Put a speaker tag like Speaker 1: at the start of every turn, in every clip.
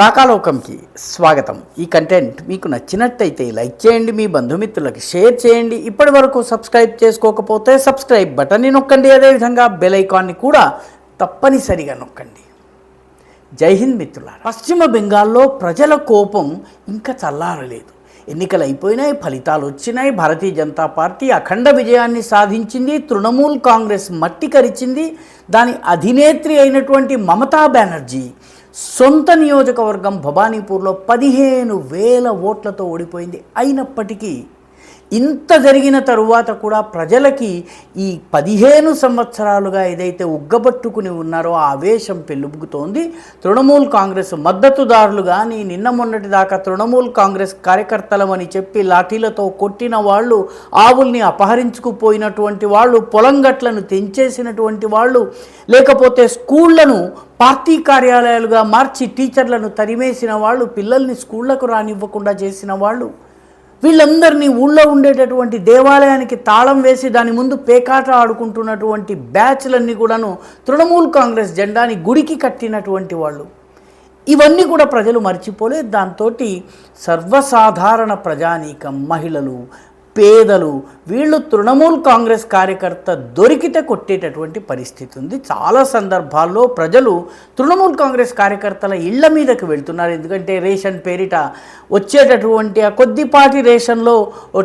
Speaker 1: రాకాలోకంకి స్వాగతం. ఈ కంటెంట్ మీకు నచ్చినట్టయితే లైక్ చేయండి, మీ బంధుమిత్రులకు షేర్ చేయండి. ఇప్పటి వరకు సబ్స్క్రైబ్ చేసుకోకపోతే సబ్స్క్రైబ్ బటన్ని నొక్కండి, అదేవిధంగా బెల్ ఐకాన్ని కూడా తప్పనిసరిగా నొక్కండి. జై హింద్ మిత్రులారా. పశ్చిమ బెంగాల్లో ప్రజల కోపం ఇంకా చల్లారలేదు. ఎన్నికలు అయిపోయినాయి, ఫలితాలు వచ్చినాయి. భారతీయ జనతా పార్టీ అఖండ విజయాన్ని సాధించింది. తృణమూల్ కాంగ్రెస్ మట్టి కరిచింది. దాని అధినేత్రి అయినటువంటి మమతా బెనర్జీ సొంత నియోజకవర్గం భవానీపూర్లో 15,000 ఓట్లతో ఓడిపోయింది. అయినప్పటికీ ఇంత జరిగిన తరువాత కూడా ప్రజలకి ఈ 15 సంవత్సరాలుగా ఏదైతే ఉగ్గబట్టుకుని ఉన్నారో ఆ ఆవేశం పెళ్ళుబుకుతోంది. తృణమూల్ కాంగ్రెస్ మద్దతుదారులు కానీ నిన్న మొన్నటి దాకా తృణమూల్ కాంగ్రెస్ కార్యకర్తలమని చెప్పి లాఠీలతో కొట్టిన వాళ్ళు, ఆవుల్ని అపహరించుకుపోయినటువంటి వాళ్ళు, పొలం గట్లను తెంచేసినటువంటి వాళ్ళు, లేకపోతే స్కూళ్లను పార్టీ కార్యాలయాలుగా మార్చి టీచర్లను తరిమేసిన వాళ్ళు, పిల్లల్ని స్కూళ్లకు రానివ్వకుండా చేసిన వాళ్ళు, వీళ్ళందరినీ ఊళ్ళో ఉండేటటువంటి దేవాలయానికి తాళం వేసి దాని ముందు పేకాట ఆడుకుంటున్నటువంటి బ్యాచ్లన్నీ కూడాను తృణమూల్ కాంగ్రెస్ జెండాని గుడికి కట్టినటువంటి వాళ్ళు, ఇవన్నీ కూడా ప్రజలు మర్చిపోలేదు. దాంతో సర్వసాధారణ ప్రజానీకం, మహిళలు, పేదలు, వీళ్ళు తృణమూల్ కాంగ్రెస్ కార్యకర్త దొరికితే కొట్టేటటువంటి పరిస్థితి ఉంది. చాలా సందర్భాల్లో ప్రజలు తృణమూల్ కాంగ్రెస్ కార్యకర్తల ఇళ్ల మీదకి వెళ్తున్నారు. ఎందుకంటే రేషన్ పేరిట వచ్చేటటువంటి ఆ కొద్దిపాటి రేషన్లో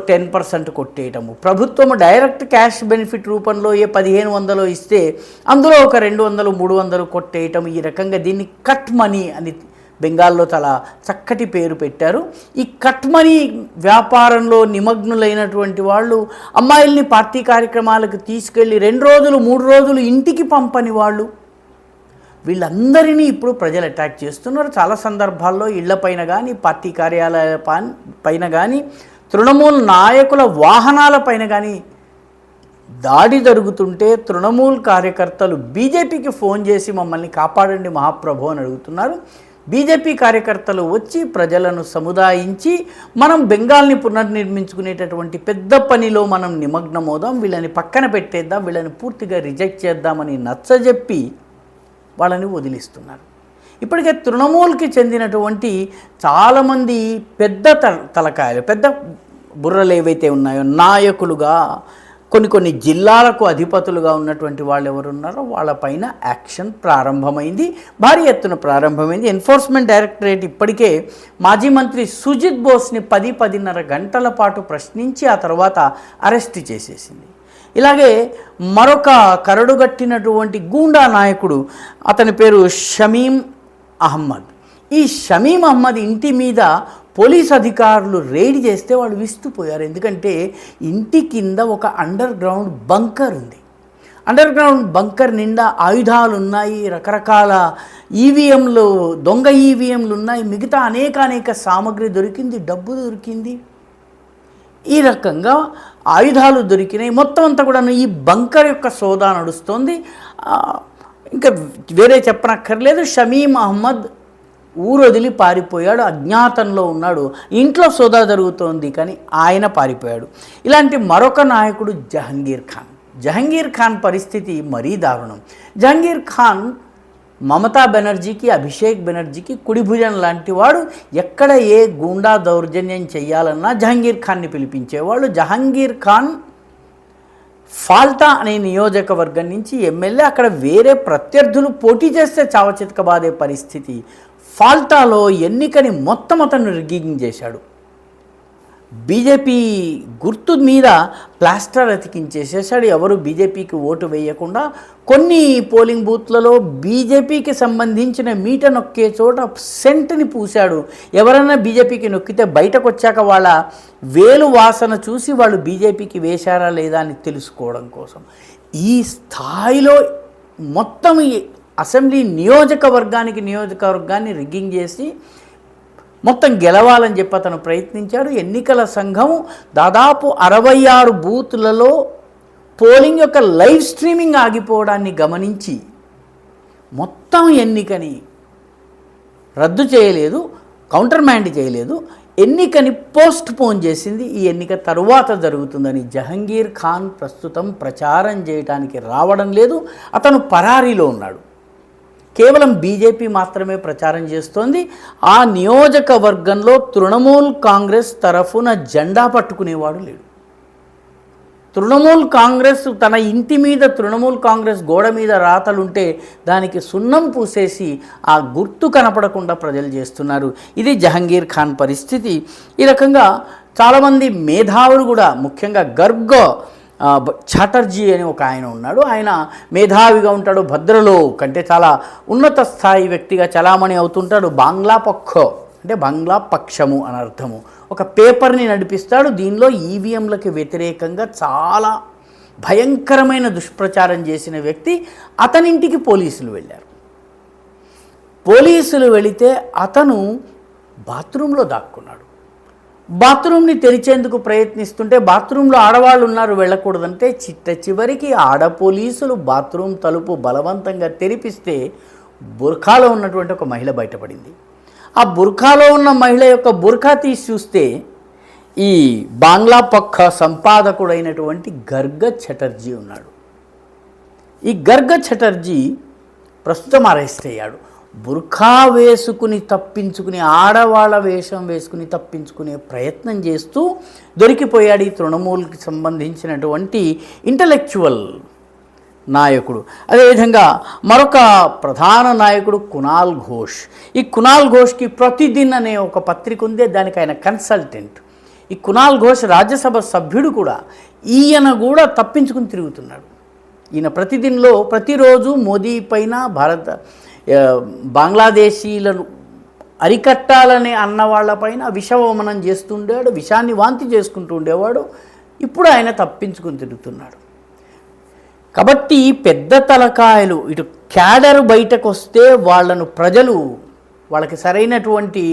Speaker 1: 10% కొట్టేయటము, ప్రభుత్వం డైరెక్ట్ క్యాష్ బెనిఫిట్ రూపంలో 1500 ఇస్తే అందులో ఒక 200, 300 కొట్టేయటం, ఈ రకంగా దీన్ని కట్ మనీ అని బెంగాల్లో చాలా చక్కటి పేరు పెట్టారు. ఈ కట్ మనీ వ్యాపారంలో నిమగ్నులైనటువంటి వాళ్ళు, అమ్మాయిల్ని పార్టీ కార్యక్రమాలకు తీసుకెళ్ళి 2 రోజులు 3 రోజులు ఇంటికి పంపని వాళ్ళు, వీళ్ళందరినీ ఇప్పుడు ప్రజలు అటాక్ చేస్తున్నారు. చాలా సందర్భాల్లో ఇళ్లపైన కానీ, పార్టీ కార్యాలయాల పైన కానీ, తృణమూల్ నాయకుల వాహనాలపైన కానీ దాడి జరుగుతుంటే తృణమూల్ కార్యకర్తలు బీజేపీకి ఫోన్ చేసి మమ్మల్ని కాపాడండి మహాప్రభు అని అడుగుతున్నారు. బీజేపీ కార్యకర్తలు వచ్చి ప్రజలను సముదాయించి మనం బెంగాల్ని పునర్నిర్మించుకునేటటువంటి పెద్ద పనిలో మనం నిమగ్నమవుదాం, వీళ్ళని పక్కన పెట్టేద్దాం, వీళ్ళని పూర్తిగా రిజెక్ట్ చేద్దామని నచ్చజెప్పి వాళ్ళని వదిలిస్తున్నారు. ఇప్పటికే తృణమూల్కి చెందినటువంటి చాలామంది పెద్ద తలకాయలు, పెద్ద బుర్రలు ఏవైతే ఉన్నాయో నాయకులుగా, కొన్ని జిల్లాలకు అధిపతులుగా ఉన్నటువంటి వాళ్ళు ఎవరున్నారో వాళ్ళపైన యాక్షన్ ప్రారంభమైంది, భారీ ఎత్తున ప్రారంభమైంది. ఎన్ఫోర్స్మెంట్ డైరెక్టరేట్ ఇప్పటికే మాజీ మంత్రి సుజిత్ బోస్ని 10-10.5 గంటల పాటు ప్రశ్నించి ఆ తర్వాత అరెస్ట్ చేసేసింది. ఇలాగే మరొక కరడుగట్టినటువంటి గూండా నాయకుడు, అతని పేరు షమీం అహ్మద్. ఈ షమీం అహ్మద్ ఇంటి మీద పోలీస్ అధికారులు రైడ్ చేస్తే వాళ్ళు విస్తుపోయారు. ఎందుకంటే ఇంటి కింద ఒక అండర్ గ్రౌండ్ బంకర్ ఉంది. అండర్ గ్రౌండ్ బంకర్ నిండా ఆయుధాలు ఉన్నాయి, రకరకాల ఈవీఎంలు, దొంగ ఈవీఎంలు ఉన్నాయి, మిగతా అనేక సామగ్రి దొరికింది, డబ్బు దొరికింది. ఈ రకంగా ఆయుధాలు దొరికినాయి. మొత్తం అంతా కూడా ఈ బంకర్ యొక్క సోదా నడుస్తోంది. ఇంకా వేరే చెప్పనక్కర్లేదు. షమీం అహ్మద్ ఊరు వదిలి పారిపోయాడు, అజ్ఞాతంలో ఉన్నాడు. ఇంట్లో సోదా జరుగుతోంది కానీ ఆయన పారిపోయాడు. ఇలాంటి మరొక నాయకుడు జహంగీర్ ఖాన్ పరిస్థితి మరీ దారుణం. జహంగీర్ ఖాన్ మమతా బెనర్జీకి, అభిషేక్ బెనర్జీకి కుడి భుజం లాంటి వాడు. ఎక్కడ ఏ గూండా దౌర్జన్యం చేయాలన్నా జహంగీర్ ఖాన్ని పిలిపించేవాళ్ళు. జహంగీర్ ఖాన్ ఫాల్టా అనే నియోజకవర్గం నుంచి ఎమ్మెల్యే. అక్కడ వేరే ప్రత్యర్థులు పోటీ చేస్తే చావచితకబాదే పరిస్థితి. ఫాల్టాలో ఎన్నికని మొత్తం అతను రిగ్గింగ్ చేశాడు. బీజేపీ గుర్తు మీద ప్లాస్టర్ అతికించేసేసాడు. ఎవరు బీజేపీకి ఓటు వేయకుండా కొన్ని పోలింగ్ బూత్లలో బీజేపీకి సంబంధించిన మీట నొక్కే చోట సెంట్ని పూశాడు. ఎవరైనా బీజేపీకి నొక్కితే బయటకు వచ్చాక వాళ్ళ వేలు వాసన చూసి వాళ్ళు బీజేపీకి వేశారా లేదా అని తెలుసుకోవడం కోసం ఈ స్థాయిలో మొత్తం అసెంబ్లీ నియోజకవర్గాన్ని రిగ్గింగ్ చేసి మొత్తం గెలవాలని చెప్పి అతను ప్రయత్నించాడు. ఎన్నికల సంఘం దాదాపు 66 బూత్లలో పోలింగ్ యొక్క లైవ్ స్ట్రీమింగ్ ఆగిపోవడాన్ని గమనించి మొత్తం ఎన్నికని రద్దు చేయలేదు, కౌంటర్ మ్యాండ్ చేయలేదు, ఎన్నికని పోస్ట్ పోన్ చేసింది. ఈ ఎన్నిక తరువాత జరుగుతుందని జహంగీర్ ఖాన్ ప్రస్తుతం ప్రచారం చేయడానికి రావడం లేదు. అతను పరారీలో ఉన్నాడు. కేవలం బీజేపీ మాత్రమే ప్రచారం చేస్తోంది. ఆ నియోజకవర్గంలో తృణమూల్ కాంగ్రెస్ తరఫున జెండా పట్టుకునేవాడు లేడు. తృణమూల్ కాంగ్రెస్ తన ఇంటి మీద తృణమూల్ కాంగ్రెస్ గోడ మీద రాతలుంటే దానికి సున్నం పూసేసి ఆ గుర్తు కనపడకుండా ప్రజలు చేస్తున్నారు. ఇది జహంగీర్ ఖాన్ పరిస్థితి. ఈ రకంగా చాలామంది మేధావులు కూడా, ముఖ్యంగా గర్గ్ చాటర్జీ అని ఒక ఆయన ఉన్నాడు. ఆయన మేధావిగా ఉంటాడు, భద్రలో కంటే చాలా ఉన్నత స్థాయి వ్యక్తిగా చలామణి అవుతుంటాడు. బంగ్లా పక్షో అంటే బంగ్లా పక్షము అని అర్థము. ఒక పేపర్ని నడిపిస్తాడు. దీనిలో ఈవీఎంలకు వ్యతిరేకంగా చాలా భయంకరమైన దుష్ప్రచారం చేసిన వ్యక్తి. అతనింటికి పోలీసులు వెళ్ళారు. పోలీసులు వెళితే అతను బాత్రూంలో దాక్కున్నాడు. బాత్రూమ్ని తెరిచేందుకు ప్రయత్నిస్తుంటే బాత్రూంలో ఆడవాళ్ళు ఉన్నారు, వెళ్ళకూడదంటే చివరికి ఆడ పోలీసులు బాత్రూమ్ తలుపు బలవంతంగా తెరిపిస్తే బుర్ఖాలో ఉన్నటువంటి ఒక మహిళ బయటపడింది. ఆ బుర్ఖాలో ఉన్న మహిళ యొక్క బుర్ఖా తీసి చూస్తే ఈ బంగ్లా పక్క సంపాదకుడైనటువంటి గర్గ్ చటర్జీ ఉన్నాడు. ఈ గర్గ్ చటర్జీ ప్రస్తుతం అరెస్ట్ అయ్యాడు. బుర్ఖా వేసుకుని తప్పించుకుని, ఆడవాళ్ళ వేషం వేసుకుని తప్పించుకునే ప్రయత్నం చేస్తూ దొరికిపోయాడు ఈ తృణమూల్కి సంబంధించినటువంటి ఇంటలెక్చువల్ నాయకుడు. అదేవిధంగా మరొక ప్రధాన నాయకుడు కునాల్ ఘోష్. ఈ కునాల్ ఘోష్కి ప్రతిదిన్ అనే ఒక పత్రిక ఉంది, దానికి ఆయన కన్సల్టెంట్. ఈ కునాల్ ఘోష్ రాజ్యసభ సభ్యుడు కూడా. ఈయన కూడా తప్పించుకుని తిరుగుతున్నాడు. ఈయన ప్రతిదిన్లో ప్రతిరోజు మోదీ పైన బంగ్లాదేశీలను అరికట్టాలని అన్న వాళ్ళపైన విషవమనం చేస్తుండేవాడు, విషాన్ని వాంతి చేసుకుంటూ ఉండేవాడు. ఇప్పుడు ఆయన తప్పించుకుని తిరుగుతున్నాడు. కాబట్టి పెద్ద తలకాయలు ఇటు క్యాడర్ బయటకు వస్తే వాళ్లను ప్రజలు వాళ్ళకి సరైనటువంటి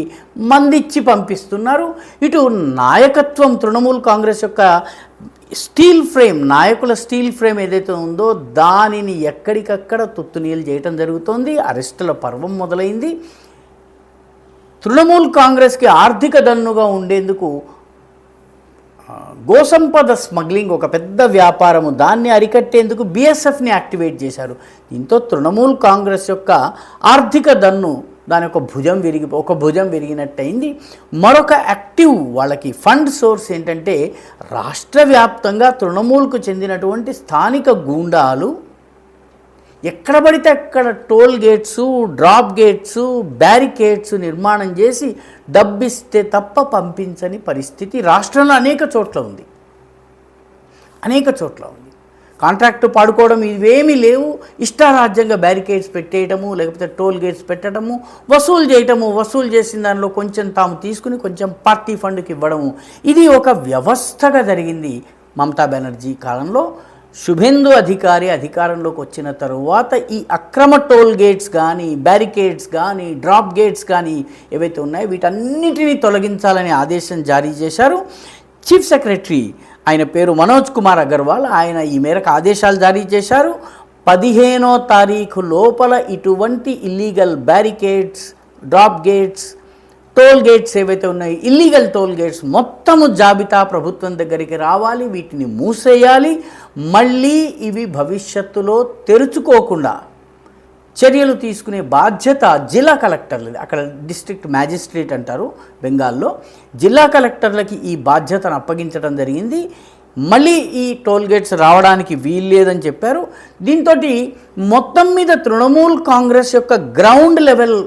Speaker 1: మందిచ్చి పంపిస్తున్నారు. ఇటు నాయకత్వం తృణమూల్ కాంగ్రెస్ యొక్క స్టీల్ ఫ్రేమ్, నాయకుల స్టీల్ ఫ్రేమ్ ఏదైతే ఉందో దానిని ఎక్కడికక్కడ తుత్తునీలు చేయటం జరుగుతోంది. అరెస్టుల పర్వం మొదలైంది. తృణమూల్ కాంగ్రెస్కి ఆర్థిక దన్నుగా ఉండేందుకు గోసంపద స్మగ్లింగ్ ఒక పెద్ద వ్యాపారము, దాన్ని అరికట్టేందుకు బీఎస్ఎఫ్ని యాక్టివేట్ చేశారు. దీంతో తృణమూల్ కాంగ్రెస్ యొక్క ఆర్థిక దన్ను దాని ఒక భుజం విరిగినట్టయింది. మరొక యాక్టివ్ వాళ్ళకి ఫండ్ సోర్స్ ఏంటంటే రాష్ట్ర వ్యాప్తంగా తృణమూల్కు చెందినటువంటి స్థానిక గూండాలు ఎక్కడ పడితే అక్కడ toll gates, drop gates, barricades నిర్మాణం చేసి డబ్బిస్తే తప్ప పంపించని పరిస్థితి రాష్ట్రంలో అనేక చోట్ల ఉంది. కాంట్రాక్టు పాడుకోవడం ఇవేమీ లేవు. ఇష్టారాజ్యంగా బ్యారికేడ్స్ పెట్టేయటము, లేకపోతే టోల్ గేట్స్ పెట్టడము, వసూలు చేసిన దానిలో కొంచెం తాము తీసుకుని కొంచెం పార్టీ ఫండ్కి ఇవ్వడము, ఇది ఒక వ్యవస్థగా జరిగింది మమతా బెనర్జీ కాలంలో. శుభేందు అధికారి అధికారంలోకి వచ్చిన తరువాత ఈ అక్రమ టోల్ గేట్స్ కానీ, బ్యారికేడ్స్ కానీ, డ్రాప్ గేట్స్ కానీ ఏవైతే ఉన్నాయో వీటన్నిటినీ తొలగించాలని ఆదేశం జారీ చేశారు. చీఫ్ సెక్రటరీ ఆయన పేరు మనోజ్ కుమార్ అగర్వాల్, ఆయన ఈ మేరకు ఆదేశాలు జారీ చేశారు. 15వ తారీఖు లోపల ఇటువంటి illegal barricades, drop gates, toll gates ఏవైతే ఉన్నాయో ఇల్లీగల్ టోల్ గేట్స్ మొత్తము జాబితా ప్రభుత్వం దగ్గరికి రావాలి, వీటిని మూసేయాలి. మళ్ళీ ఇవి భవిష్యత్తులో తెరుచుకోకుండా చర్యలు తీసుకునే బాధ్యత జిల్లా కలెక్టర్లది. అక్కడ డిస్ట్రిక్ట్ మ్యాజిస్ట్రేట్ అంటారు బెంగాల్లో. జిల్లా కలెక్టర్లకి ఈ బాధ్యతను అప్పగించడం జరిగింది. మళ్ళీ ఈ టోల్ గేట్స్ రావడానికి వీల్లేదని చెప్పారు. దీంతో మొత్తం మీద తృణమూల్ కాంగ్రెస్ యొక్క గ్రౌండ్ లెవెల్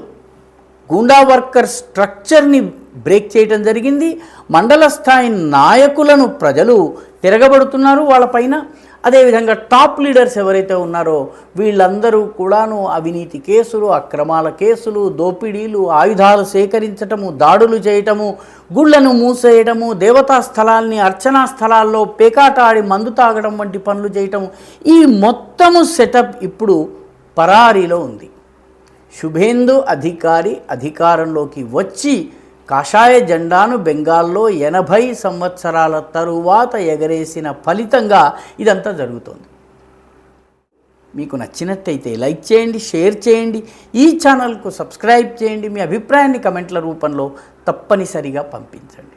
Speaker 1: గూండా వర్కర్ స్ట్రక్చర్ని బ్రేక్ చేయడం జరిగింది. మండల స్థాయి నాయకులను ప్రజలు తిరగబడుతున్నారు వాళ్ళపైన. అదేవిధంగా టాప్ లీడర్స్ ఎవరైతే ఉన్నారో వీళ్ళందరూ కూడాను అవినీతి కేసులు, అక్రమాల కేసులు, దోపిడీలు, ఆయుధాలు సేకరించటము, దాడులు చేయటము, గుళ్లను మూసేయడము, దేవతా స్థలాల్ని అర్చనా స్థలాల్లో పేకాట ఆడి మందు తాగడం వంటి పనులు చేయటము, ఈ మొత్తము సెటప్ ఇప్పుడు పరారీలో ఉంది. శుభేందు అధికారి అధికారంలోకి వచ్చి కాషాయ జెండాను బెంగాల్లో 80 సంవత్సరాల తరువాత ఎగరేసిన ఫలితంగా ఇదంతా జరుగుతోంది. మీకు నచ్చినట్టయితే లైక్ చేయండి, షేర్ చేయండి, ఈ ఛానల్కు సబ్స్క్రైబ్ చేయండి. మీ అభిప్రాయాన్ని కమెంట్ల రూపంలో తప్పనిసరిగా పంపించండి.